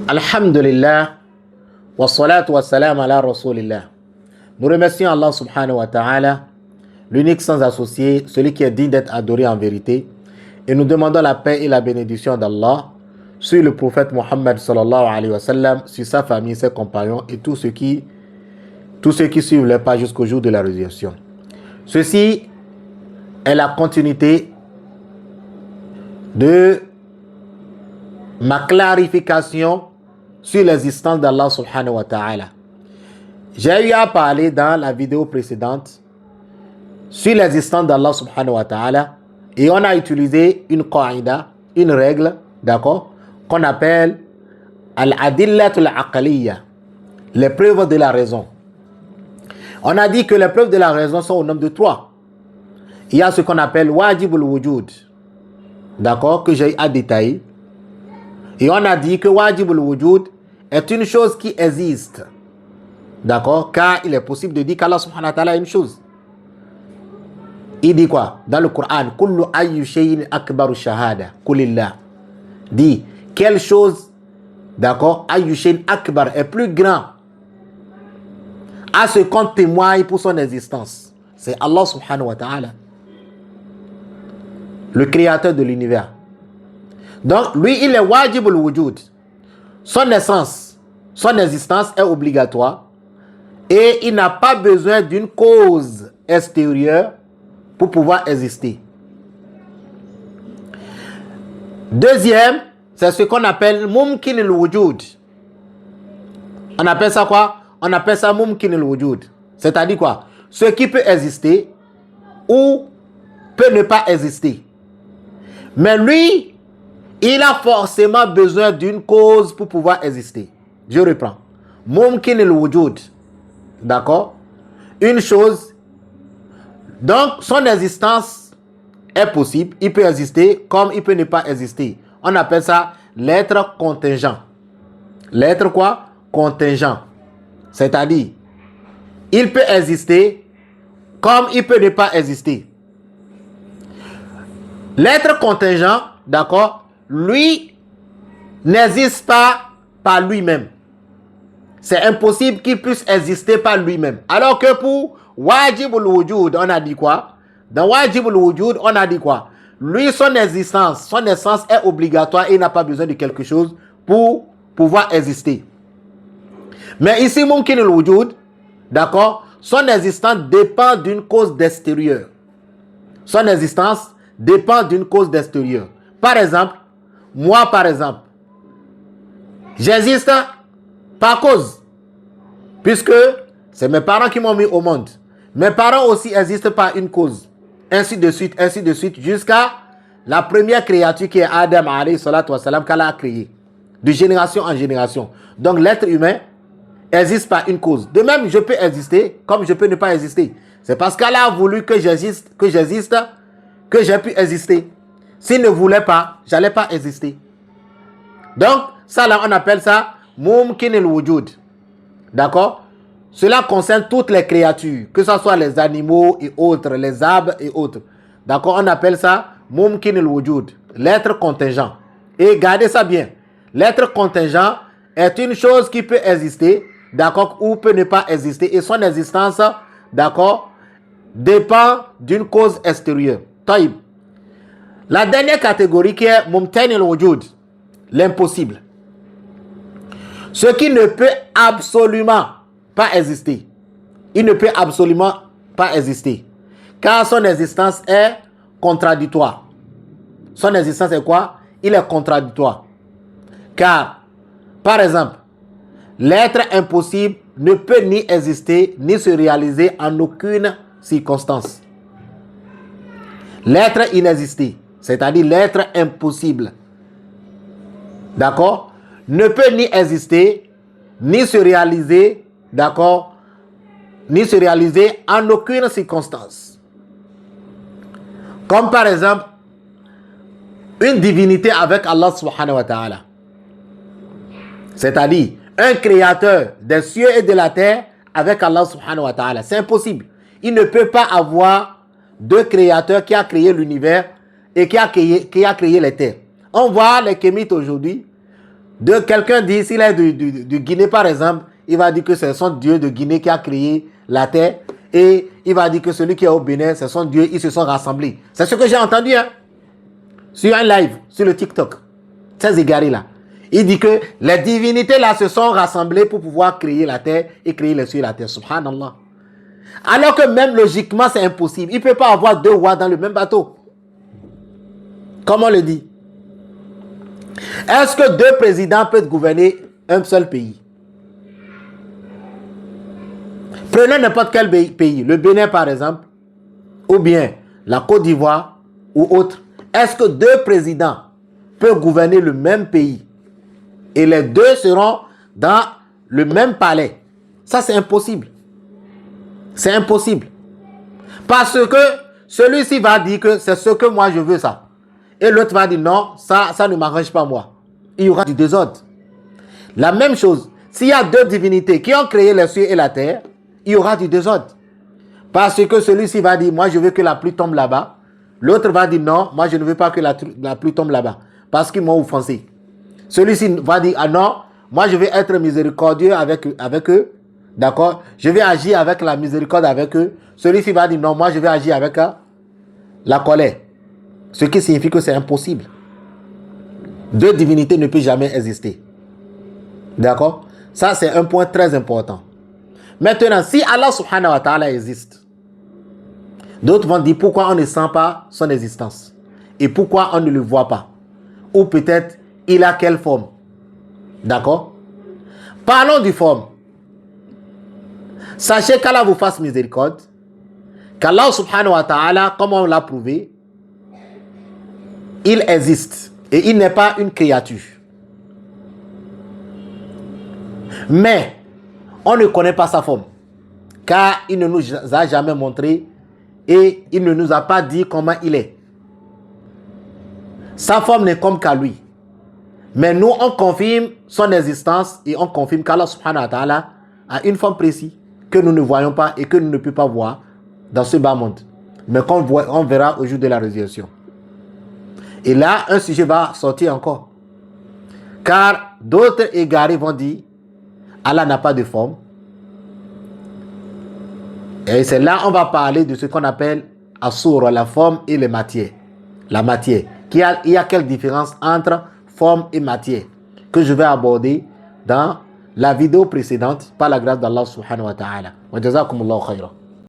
Alhamdulillah, wa salatu wa salam ala rasulillah. Nous remercions Allah subhanahu wa ta'ala, l'unique sans associé, celui qui est digne d'être adoré en vérité. Et nous demandons la paix et la bénédiction d'Allah sur le prophète Mohammed sallallahu alayhi wa sallam, sur sa famille, ses compagnons et tous ceux qui suivent leur pas jusqu'au jour de la résurrection. Ceci est la continuité de ma clarification sur l'existence d'Allah subhanahu wa ta'ala. J'ai eu à parler dans la vidéo précédente sur l'existence d'Allah subhanahu wa ta'ala et on a utilisé une qaïda, une règle, d'accord, qu'on appelle al-adillatul aqaliyya, les preuves de la raison. On a dit que les preuves de la raison sont au nombre de 3. Il y a ce qu'on appelle wajibul wujud, d'accord, que j'ai à détailler. Et on a dit que wajibul wujud est une chose qui existe, d'accord, car il est possible de dire qu'Allah subhanahu wa ta'ala est une chose. Il dit quoi dans le Coran? Kullu ayyu shay'in akbaru shahada kulillah. Dit quelle chose, d'accord, ayyu shay'in akbar est plus grand à ce qu'on témoigne pour son existence. C'est Allah subhanahu wa ta'ala, le créateur de l'univers. Donc lui, il est wajibul wujud. Son essence, son existence est obligatoire et il n'a pas besoin d'une cause extérieure pour pouvoir exister. Deuxième, c'est ce qu'on appelle mumkin al-wujud. On appelle ça quoi? On appelle ça mumkin al-wujud. C'est-à-dire quoi? Ce qui peut exister ou peut ne pas exister. Mais lui, il a forcément besoin d'une cause pour pouvoir exister. Je reprends. Mumkin al-wujud. D'accord? Une chose. Donc, son existence est possible. Il peut exister comme il peut ne pas exister. On appelle ça l'être contingent. L'être quoi? Contingent. C'est-à-dire, il peut exister comme il peut ne pas exister. L'être contingent, d'accord, lui n'existe pas par lui-même. C'est impossible qu'il puisse exister par lui-même. Alors que pour wajibul wujud, on a dit quoi? Dans wajibul wujud, on a dit quoi? Lui, son existence, son essence est obligatoire et il n'a pas besoin de quelque chose pour pouvoir exister. Mais ici, mumkin al-wujud, d'accord, son existence dépend d'une cause d'extérieur. Son existence dépend d'une cause d'extérieur. Par exemple, moi, par exemple, j'existe par cause, puisque c'est mes parents qui m'ont mis au monde. Mes parents aussi existent par une cause. Ainsi de suite, jusqu'à la première créature qui est Adam, alayhi salatu wa salam, qu'Allah a créé, de génération en génération. Donc l'être humain existe par une cause. De même, je peux exister comme je peux ne pas exister. C'est parce qu'Allah a voulu que j'existe, que j'ai pu exister. S'il ne voulait pas, j'allais pas exister. Donc, ça là, on appelle ça mumkin al-wujud. D'accord? Cela concerne toutes les créatures, que ce soit les animaux et autres, les arbres et autres. D'accord? On appelle ça mumkin al-wujud, l'être contingent. Et gardez ça bien. L'être contingent est une chose qui peut exister, d'accord, ou peut ne pas exister. Et son existence, d'accord, dépend d'une cause extérieure. Taïb. La dernière catégorie qui est mumkin al-wujud, l'impossible. Ce qui ne peut absolument pas exister. Il ne peut absolument pas exister. Car son existence est contradictoire. Son existence est quoi? Il est contradictoire. Car, par exemple, l'être impossible ne peut ni exister ni se réaliser en aucune circonstance. L'être inexisté, c'est-à-dire l'être impossible, d'accord, ne peut ni exister, ni se réaliser, d'accord, ni se réaliser en aucune circonstance. Comme par exemple, une divinité avec Allah subhanahu wa ta'ala. C'est-à-dire, un créateur des cieux et de la terre avec Allah subhanahu wa ta'ala. C'est impossible. Il ne peut pas avoir deux créateurs qui a créé l'univers et qui a créé les terres. On voit les kémites aujourd'hui. Quelqu'un dit, s'il est de Guinée par exemple, il va dire que c'est son Dieu de Guinée qui a créé la terre. Et il va dire que celui qui est au Bénin, c'est son Dieu, ils se sont rassemblés. C'est ce que j'ai entendu, hein, sur un live, sur le TikTok. Ces égarés là. Il dit que les divinités là se sont rassemblées pour pouvoir créer la terre et créer les cieux et la terre. Subhanallah. Alors que même logiquement, c'est impossible. Il ne peut pas avoir deux rois dans le même bateau. Comme on le dit. Est-ce que deux présidents peuvent gouverner un seul pays? Prenez n'importe quel pays, le Bénin par exemple, ou bien la Côte d'Ivoire ou autre. Est-ce que deux présidents peuvent gouverner le même pays et les deux seront dans le même palais? Ça, c'est impossible. C'est impossible. Parce que celui-ci va dire que c'est ce que moi je veux ça. Et l'autre va dire non, ça ne m'arrange pas moi. Il y aura du désordre. La même chose, s'il y a deux divinités qui ont créé les cieux et la terre, il y aura du désordre. Parce que celui-ci va dire moi je veux que la pluie tombe là-bas. L'autre va dire non, moi je ne veux pas que la pluie tombe là-bas. Parce qu'ils m'ont offensé. Celui-ci va dire ah non, moi je vais être miséricordieux avec eux. D'accord? Je vais agir avec la miséricorde avec eux. Celui-ci va dire non, moi je vais agir avec la colère. Ce qui signifie que c'est impossible. Deux divinités ne peuvent jamais exister. D'accord? Ça, c'est un point très important. Maintenant, si Allah subhanahu wa ta'ala existe, d'autres vont dire pourquoi on ne sent pas son existence. Et pourquoi on ne le voit pas. Ou peut-être, il a quelle forme. D'accord? Parlons du forme. Sachez qu'Allah vous fasse miséricorde. Qu'Allah subhanahu wa ta'ala, comme on l'a prouvé, il existe. Et il n'est pas une créature. Mais, on ne connaît pas sa forme. Car il ne nous a jamais montré et il ne nous a pas dit comment il est. Sa forme n'est comme qu'à lui. Mais nous, on confirme son existence et on confirme qu'Allah subhanahu wa ta'ala a une forme précise que nous ne voyons pas et que nous ne pouvons pas voir dans ce bas monde. Mais qu'on verra au jour de la résurrection. Et là, un sujet va sortir encore. Car d'autres égarés vont dire Allah n'a pas de forme. Et c'est là on va parler de ce qu'on appelle Assour, la forme et les matières. La matière. Il y a quelle différence entre forme et matière que je vais aborder dans la vidéo précédente par la grâce d'Allah subhanahu wa ta'ala. Wa jazakumullahu khayran.